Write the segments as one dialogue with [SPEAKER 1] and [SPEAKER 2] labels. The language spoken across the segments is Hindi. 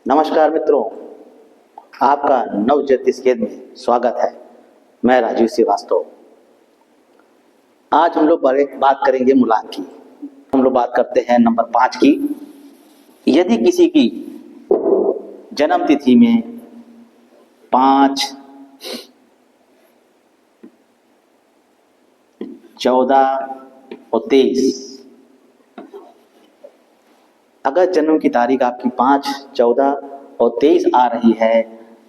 [SPEAKER 1] नमस्कार मित्रों, आपका नव ज्योतिष केंद्र में स्वागत है। मैं राजीव श्रीवास्तव। आज हम लोग बात करेंगे मूलांक की। हम लोग बात करते हैं नंबर 5 की। यदि किसी की जन्म तिथि में 5, 14 और 23, अगर जन्म की तारीख आपकी 5, 14 और 23 आ रही है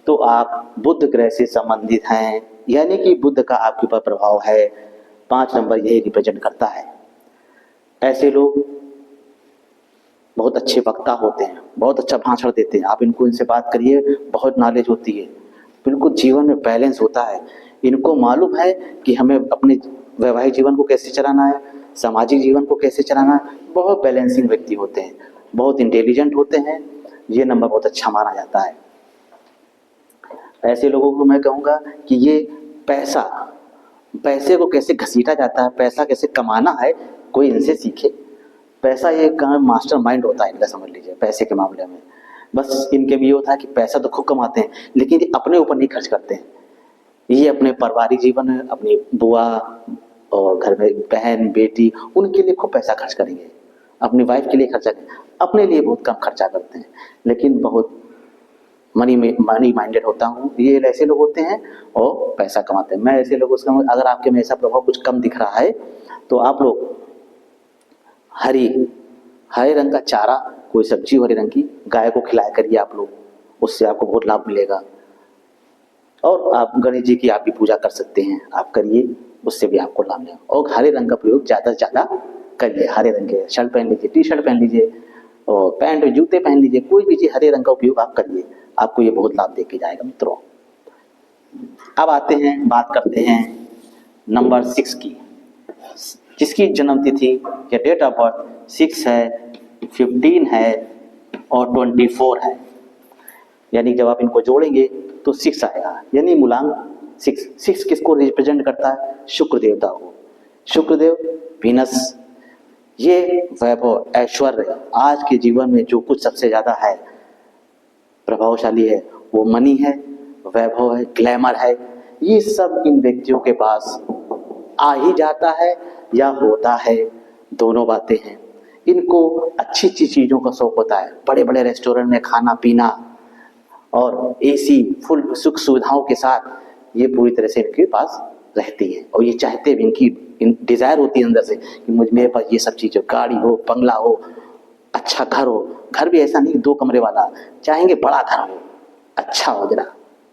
[SPEAKER 1] तो आप बुध ग्रह से संबंधित हैं, यानी कि बुध का आपके ऊपर प्रभाव है। 5 नंबर यही रिप्रेजेंट करता है। ऐसे लोग बहुत अच्छे वक्ता होते हैं, बहुत अच्छा भाषण देते हैं। आप इनसे बात करिए, बहुत नॉलेज होती है, बिल्कुल जीवन में बैलेंस होता है। इनको मालूम है कि हमें अपने वैवाहिक जीवन को कैसे चलाना है, सामाजिक जीवन को कैसे चलाना है। बहुत बैलेंसिंग व्यक्ति होते हैं, बहुत इंटेलिजेंट होते हैं। ये नंबर बहुत अच्छा माना जाता है। ऐसे लोगों को मैं कहूँगा कि ये पैसे को कैसे घसीटा जाता है, पैसा कैसे कमाना है, कोई इनसे सीखे। पैसा ये मास्टर माइंड होता है इनका, समझ लीजिए। पैसे के मामले में बस इनके भी ये होता है कि पैसा तो खूब कमाते हैं, लेकिन ये अपने ऊपर नहीं खर्च करते हैं। ये अपने पारिवारिक जीवन में अपनी बुआ और घर में बहन बेटी, उनके लिए खूब पैसा खर्च करेंगे। अपनी वाइफ के लिए खर्चा करेंगे, अपने लिए बहुत कम खर्चा करते हैं। लेकिन बहुत मनी माइंडेड होता हूँ। ये ऐसे लोग होते हैं और पैसा कमाते हैं। मैं ऐसे लोगों से, अगर आपके में ऐसा प्रभाव कुछ कम दिख रहा है तो आप लोग हरे रंग का चारा, कोई सब्जी हरे रंग की गाय को खिलाया करिए आप लोग, उससे आपको बहुत लाभ मिलेगा। और आप गणेश जी की आप भी पूजा कर सकते हैं, आप करिए, उससे भी आपको लाभ मिलेगा। और हरे रंग का प्रयोग ज़्यादा से ज़्यादा करिए। हरे रंग के शर्ट पहन लीजिए, टी शर्ट पहन लीजिए और पैंट जूते पहन लीजिए, कोई भी चीज़ हरे रंग का उपयोग आप करिए, आपको ये बहुत लाभ देके जाएगा मित्रों। अब बात करते हैं नंबर 6 की। जिसकी जन्म तिथि या डेट ऑफ बर्थ 6 है, 15 है और 24 है, यानी जब आप इनको जोड़ेंगे तो 6 आएगा, यानी मूलांक 6 किसको रिप्रेजेंट करता है? शुक्र देवता को। शुक्रदेव, वीनस, ये वैभव, ऐश्वर्य, आज के जीवन में जो कुछ सबसे ज्यादा है, प्रभावशाली है, वो मनी है, वैभव है, ग्लैमर है। ये सब इन व्यक्तियों के पास आ ही जाता है या होता है, दोनों बातें हैं। इनको अच्छी अच्छी चीजों का शौक होता है, बड़े बड़े रेस्टोरेंट में खाना पीना और एसी फुल सुख सुविधाओं के साथ ये पूरी तरह से इनके पास रहती है। और ये चाहते भी, इनकी डिजायर होती है अंदर से कि मेरे पास ये सब चीज़ हो, गाड़ी हो, बंगला हो, अच्छा घर हो। घर भी ऐसा नहीं 2 कमरे वाला, चाहेंगे बड़ा घर हो, अच्छा हो, जरा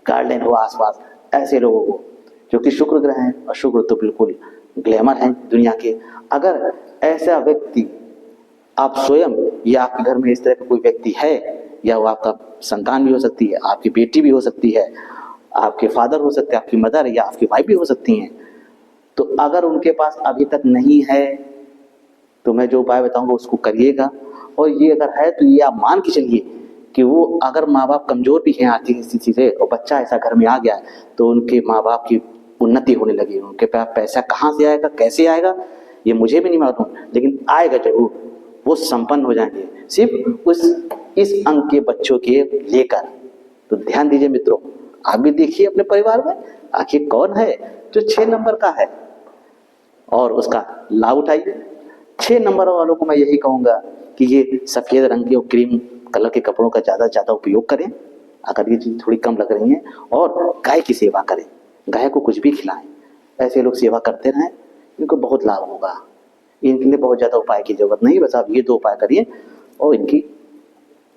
[SPEAKER 1] गार्डन हो आसपास। ऐसे लोगों को, जो कि शुक्र ग्रह हैं, और शुक्र तो बिल्कुल ग्लैमर है दुनिया के। अगर ऐसा व्यक्ति आप स्वयं या आपके घर में इस तरह का कोई व्यक्ति है, या वो आपका संतान भी हो सकती है, आपकी बेटी भी हो सकती है, आपके फादर हो सकते हैं, आपकी मदर या आपकी वाइफ भी हो सकती हैं, तो अगर उनके पास अभी तक नहीं है तो मैं जो उपाय बताऊंगा उसको करिएगा। और ये अगर है तो ये आप मान के चलिए कि वो, अगर माँ बाप कमजोर भी हैं आर्थिक स्थिति से और बच्चा ऐसा घर में आ गया तो उनके माँ बाप की उन्नति होने लगी। उनके पास पैसा कहाँ से आएगा, कैसे आएगा, ये मुझे भी नहीं मालूम, लेकिन आएगा जरूर। वो संपन्न हो जाएंगे सिर्फ इस अंक के बच्चों के लेकर। तो ध्यान दीजिए मित्रों, आप भी देखिए अपने परिवार में आखिर कौन है जो 6 नंबर का है और उसका लाभ उठाइए। 6 नंबर वालों को मैं यही कहूंगा कि ये सफेद रंग के और क्रीम कलर के कपड़ों का ज्यादा उपयोग करें अगर ये चीज थोड़ी कम लग रही है, और गाय की सेवा करें, गाय को कुछ भी खिलाएं। ऐसे लोग सेवा करते रहें, इनको बहुत लाभ होगा। इनके लिए बहुत ज्यादा उपाय की जरूरत नहीं, बस आप ये 2 उपाय करिए और इनकी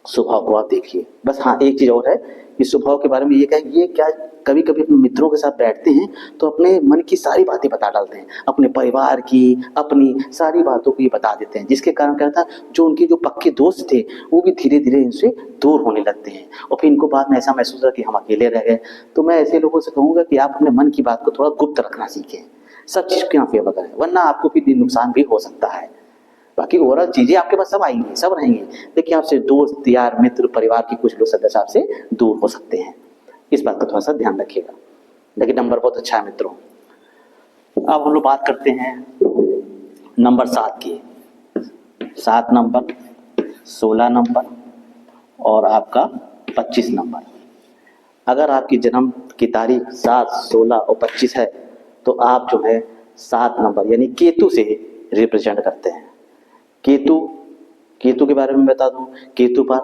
[SPEAKER 1] स्वभाव को आप देखिए। बस हाँ, एक चीज और है कि स्वभाव के बारे में ये कहें, ये क्या कभी कभी अपने मित्रों के साथ बैठते हैं तो अपने मन की सारी बातें बता डालते हैं, अपने परिवार की, अपनी सारी बातों को ये बता देते हैं, जिसके कारण क्या था, जो उनके जो पक्के दोस्त थे वो भी धीरे धीरे इनसे दूर होने लगते हैं और फिर इनको बाद में ऐसा महसूस होता कि हम अकेले रह गए। तो मैं ऐसे लोगों से कहूँगा कि आप अपने मन की बात को थोड़ा गुप्त रखना सीखें, सब चीज के यहाँ फेवर करें, वरना आपको भी नुकसान भी हो सकता है। बाकी ओवरऑल चीजें आपके पास सब आएंगी, सब रहेंगी, लेकिन आपसे दोस्त यार मित्र परिवार के कुछ लोग सदस्य आपसे दूर हो सकते हैं। इस बात का थोड़ा सा ध्यान रखिएगा। लेकिन नंबर बहुत अच्छा है मित्रों। अब हम लोग बात करते हैं नंबर 7 की। 7 नंबर, 16 नंबर और आपका 25 नंबर। अगर आपकी जन्म की तारीख 7, 16 और 25 है तो आप जो है 7 नंबर यानी केतु से रिप्रेजेंट करते हैं। केतु केतु के बारे में बता दूं, केतु पर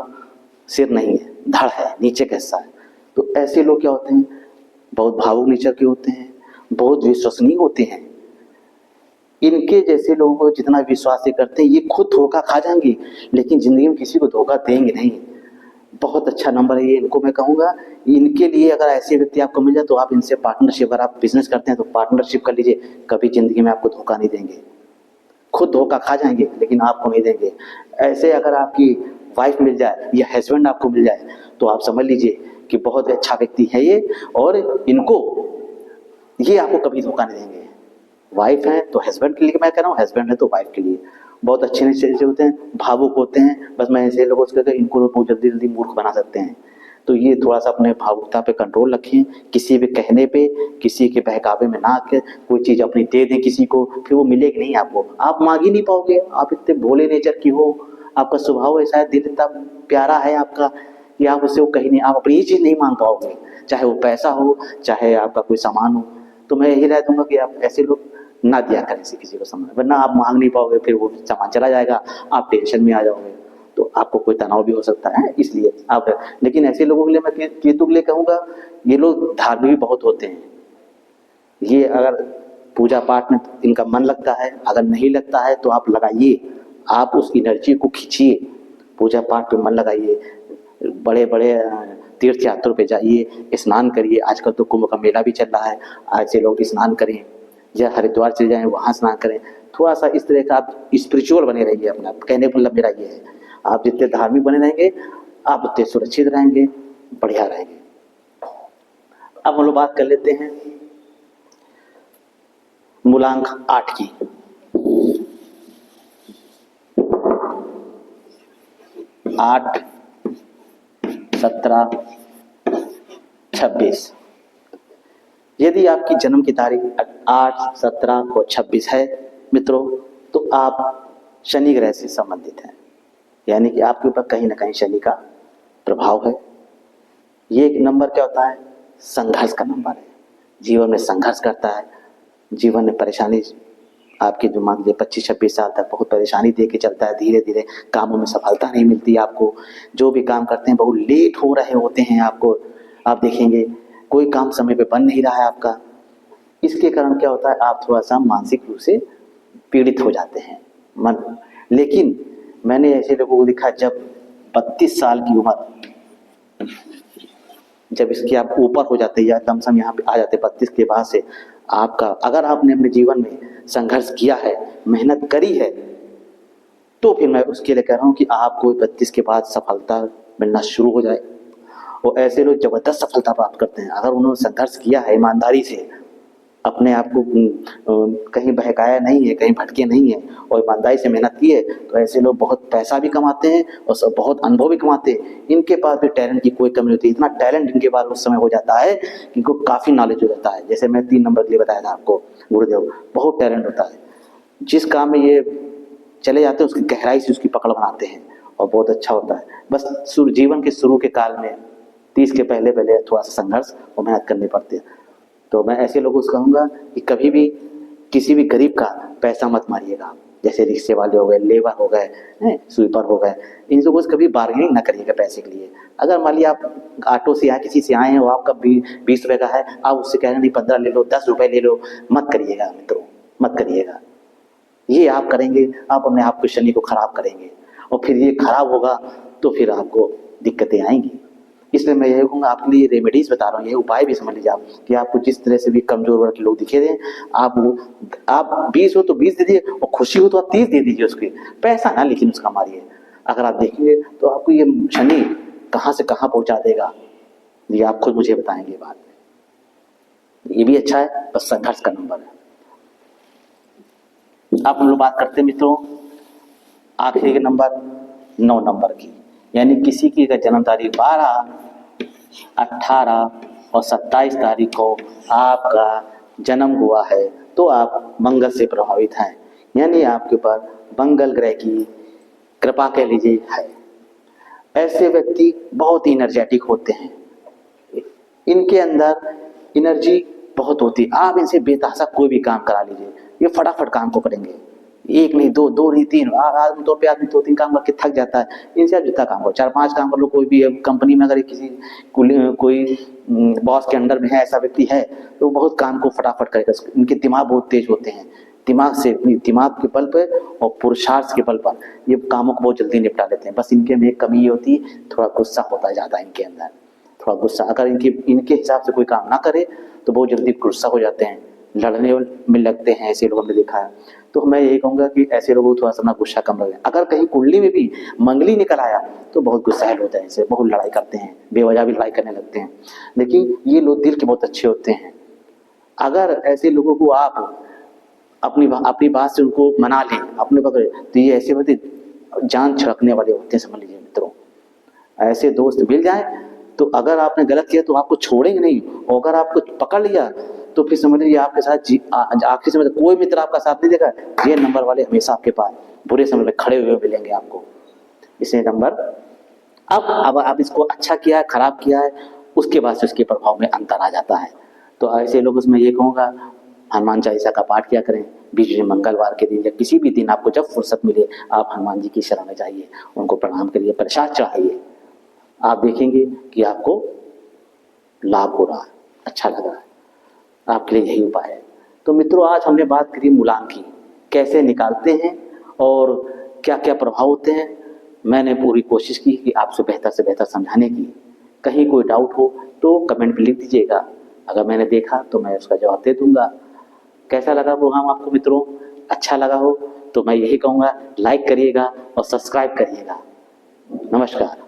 [SPEAKER 1] सिर नहीं है, धड़ है, नीचे का हिस्सा है। तो ऐसे लोग क्या होते हैं, बहुत भावुक नेचर के होते हैं, बहुत विश्वसनीय होते हैं। इनके जैसे लोगों को जितना विश्वास करते हैं ये खुद धोखा खा जाएंगे, लेकिन जिंदगी में किसी को धोखा देंगे नहीं। बहुत अच्छा नंबर है ये, इनको मैं कहूँगा। इनके लिए अगर ऐसे व्यक्ति आपको मिल जाए तो आप इनसे पार्टनरशिप, अगर आप बिजनेस करते हैं तो पार्टनरशिप कर लीजिए, कभी जिंदगी में आपको धोखा नहीं देंगे। खुद धोखा खा जाएंगे लेकिन आपको नहीं देंगे। ऐसे अगर आपकी वाइफ मिल जाए या हस्बैंड आपको मिल जाए तो आप समझ लीजिए कि बहुत अच्छा व्यक्ति है ये, और ये आपको कभी धोखा नहीं देंगे। वाइफ है तो हस्बैंड के लिए मैं कह रहा हूँ, हस्बैंड है तो वाइफ के लिए। बहुत अच्छे नेचर से होते हैं, भावुक होते हैं। बस मैं ऐसे लोगों से इनको लोग बहुत जल्दी जल्दी मूर्ख बना सकते हैं। तो ये थोड़ा सा अपने भावुकता पे कंट्रोल रखें, किसी भी कहने पे, किसी के बहकावे में ना आके कोई चीज़ अपनी दे दें किसी को, फिर वो मिलेगी नहीं आपको, आप मांग ही नहीं पाओगे। आप इतने भोले नेचर की हो, आपका स्वभाव ऐसा है, दिल इतना प्यारा है आपका कि आप उससे वो कहीं नहीं, आप अपनी ही चीज़ नहीं मांग पाओगे, चाहे वो पैसा हो, चाहे आपका कोई सामान हो। तो मैं यही राय दूंगा कि आप ऐसे लोग ना दिया करें किसी को सामान, वरना आप मांग नहीं पाओगे, फिर वो सामान चला जाएगा, आप टेंशन में आ जाओगे, तो आपको कोई तनाव भी हो सकता है। इसलिए आप, लेकिन ऐसे लोगों के लिए मैं केतु के लिए कहूँगा, ये लोग धार्मिक भी बहुत होते हैं। ये अगर पूजा पाठ में इनका मन लगता है, अगर नहीं लगता है तो आप लगाइए, आप उस एनर्जी को खींचिए, पूजा पाठ पे मन लगाइए, बड़े बड़े तीर्थ यात्रों पे जाइए, स्नान करिए। आजकल तो कुंभ का मेला भी चल रहा है, ऐसे लोग स्नान करें, या हरिद्वार चले जाएं वहाँ स्नान करें। थोड़ा सा इस तरह का आप स्पिरिचुअल बने रहिए। अपना कहने का मतलब मेरा ये है, आप जितने धार्मिक बने रहेंगे आप उतने सुरक्षित रहेंगे, बढ़िया रहेंगे। अब हम लोग बात कर लेते हैं मूलांक 8 की। 8, 17, 26। यदि आपकी जन्म की तारीख 8, 17 और 26 है मित्रों, तो आप शनि ग्रह से संबंधित हैं, यानी कि आपके ऊपर कहीं ना कहीं शनि का प्रभाव है। ये एक नंबर क्या होता है, संघर्ष का नंबर है। जीवन में संघर्ष करता है, जीवन में परेशानी, आपके जो मान लीजिए 25-26 साल तक बहुत परेशानी दे के चलता है। धीरे धीरे कामों में सफलता नहीं मिलती आपको, जो भी काम करते हैं बहुत लेट हो रहे होते हैं आपको। आप देखेंगे कोई काम समय पे बन नहीं रहा है आपका। इसके कारण क्या होता है, आप थोड़ा सा मानसिक रूप से पीड़ित हो जाते हैं मन। लेकिन मैंने ऐसे लोगों को देखा, जब 32 साल की उम्र, जब इसके आप ऊपर हो जाते हैं या कम सम यहाँ पे आ जाते 32 के बाद से, आपका अगर आपने अपने जीवन में संघर्ष किया है, मेहनत करी है, तो फिर मैं उसके लिए कह रहा हूँ कि आपको 32 के बाद सफलता मिलना शुरू हो जाए। और ऐसे लोग जबरदस्त सफलता प्राप्त करते हैं, अगर उन्होंने संघर्ष किया है ईमानदारी से, अपने आप को कहीं बहकाया नहीं है, कहीं भटके नहीं है, और ईमानदारी से मेहनत की है, तो ऐसे लोग बहुत पैसा भी कमाते हैं और बहुत अनुभव भी कमाते हैं। इनके पास भी टैलेंट की कोई कमी नहीं होती, इतना टैलेंट इनके पास उस समय हो जाता है कि इनको काफ़ी नॉलेज हो जाता है। जैसे मैं 3 नंबर के लिए बताया था आपको, गुरुदेव, बहुत टैलेंट होता है। जिस काम में ये चले जाते हैं उसकी गहराई से उसकी पकड़ बनाते हैं और बहुत अच्छा होता है। बस जीवन के शुरू के काल में 30 के पहले पहले थोड़ा सा संघर्ष और मेहनत करनी पड़ती है। तो मैं ऐसे लोगों से कहूँगा कि कभी भी किसी भी गरीब का पैसा मत मारिएगा। जैसे रिक्शे वाले हो गए, लेबर हो गए, स्वीपर हो गए, इन लोगों से कभी बार्गेनिंग ना करिएगा पैसे के लिए। अगर मान लिया आप ऑटो से आए, किसी से आए हैं, वो आपका 20 रुपये का है, आप उससे कह रहे हैं नहीं 15 ले लो, 10 रुपये ले लो, मत करिएगा मित्रों, मत करिएगा। ये आप करेंगे, आप अपने आप को, शनि को खराब करेंगे, और फिर ये खराब होगा तो फिर आपको दिक्कतें आएंगी। इसलिए मैं यही कहूँगा, आपके लिए रेमेडीज बता रहा हूँ, ये उपाय भी समझ लीजिए आप, कि आपको जिस तरह से भी कमजोर वर्ग के लोग दिखे दें, आप 20 हो तो 20 दे दीजिए, और खुशी हो तो आप 30 दे दीजिए उसकी, पैसा ना लेकिन उसका मारिए। अगर आप देखेंगे तो आपको ये शनि कहाँ से कहाँ पहुँचा देगा, ये आप खुद मुझे बताएंगे बाद में। ये भी अच्छा है, बस संघर्ष का नंबर है। अब हम लोग बात करते हैं मित्रों आखिरी के नंबर 9 नंबर की, यानी किसी की अगर जन्म तारीख 12, 18 और 27 तारीख को आपका जन्म हुआ है तो आप मंगल से प्रभावित हैं, यानी आपके ऊपर मंगल ग्रह की कृपा कह लीजिए है। ऐसे व्यक्ति बहुत ही एनर्जेटिक होते हैं, इनके अंदर एनर्जी बहुत होती है। आप इनसे बेतहाशा कोई भी काम करा लीजिए, ये फटाफट काम को करेंगे, एक नहीं दो, दो नहीं तीन, आमतौर पे आदमी 2-3 काम करके थक जाता है, इनसे आप जितना काम करो 4-5 काम कर लो। कोई भी कंपनी में अगर किसी कोई बॉस के अंडर में है, ऐसा व्यक्ति है, तो बहुत काम को फटाफट करेगा। इनके दिमाग बहुत तेज होते हैं, दिमाग के बल पर और पुरुषार्थ के बल पर ये कामों को बहुत जल्दी निपटा लेते हैं। बस इनके में एक कमी ये होती है, थोड़ा गुस्सा होता है ज़्यादा इनके अंदर, थोड़ा गुस्सा। अगर इनके हिसाब से कोई काम ना करे तो बहुत जल्दी गुस्सा हो जाते हैं, लड़ने में लगते हैं, ऐसे लोगों ने देखा है। तो मैं यही कहूँगा कि ऐसे लोगों को थोड़ा सा अपना गुस्सा कम रखें। अगर कहीं कुंडली में भी मंगली निकल आया तो बहुत गुस्सैल होता है, इनसे बहुत लड़ाई करते हैं, बेवजह भी लड़ाई करने लगते हैं। लेकिन ये लोग दिल के बहुत अच्छे होते हैं। अगर ऐसे लोगों को आप अपनी बात से उनको मना लें, अपने पकड़े, तो ये ऐसे होते जान छिड़कने वाले होते हैं, समझ लीजिए मित्रों। ऐसे दोस्त मिल जाए तो अगर आपने गलत किया तो आपको छोड़ेंगे नहीं, और अगर आपको पकड़ लिया तो फिर समझ लीजिए आपके साथ आखिरी समय तक कोई मित्र आपका साथ नहीं देगा। ये नंबर वाले हमेशा आपके पास बुरे समय में खड़े हुए मिलेंगे आपको। इसे नंबर अब आप इसको अच्छा किया है, खराब किया है, उसके बाद से उसके प्रभाव में अंतर आ जाता है। तो ऐसे लोगों से मैं ये कहूँगा, हनुमान चालीसा का पाठ किया करें। बीच में मंगलवार के दिन या किसी भी दिन आपको जब फुर्सत मिले, आप हनुमान जी की शरण में जाइए, उनको प्रणाम करिए, प्रसाद चढ़ाइए। आप देखेंगे कि आपको लाभ हो रहा है, अच्छा लग रहा है, आपके लिए यही उपाय है। तो मित्रों, आज हमने बात करी मूलांक की, कैसे निकालते हैं और क्या क्या प्रभाव होते हैं। मैंने पूरी कोशिश की कि आपसे बेहतर से बेहतर समझाने की। कहीं कोई डाउट हो तो कमेंट में लिख दीजिएगा, अगर मैंने देखा तो मैं उसका जवाब दे दूंगा। कैसा लगा प्रोग्राम आपको मित्रों? अच्छा लगा हो तो मैं यही कहूँगा, लाइक करिएगा और सब्सक्राइब करिएगा। नमस्कार।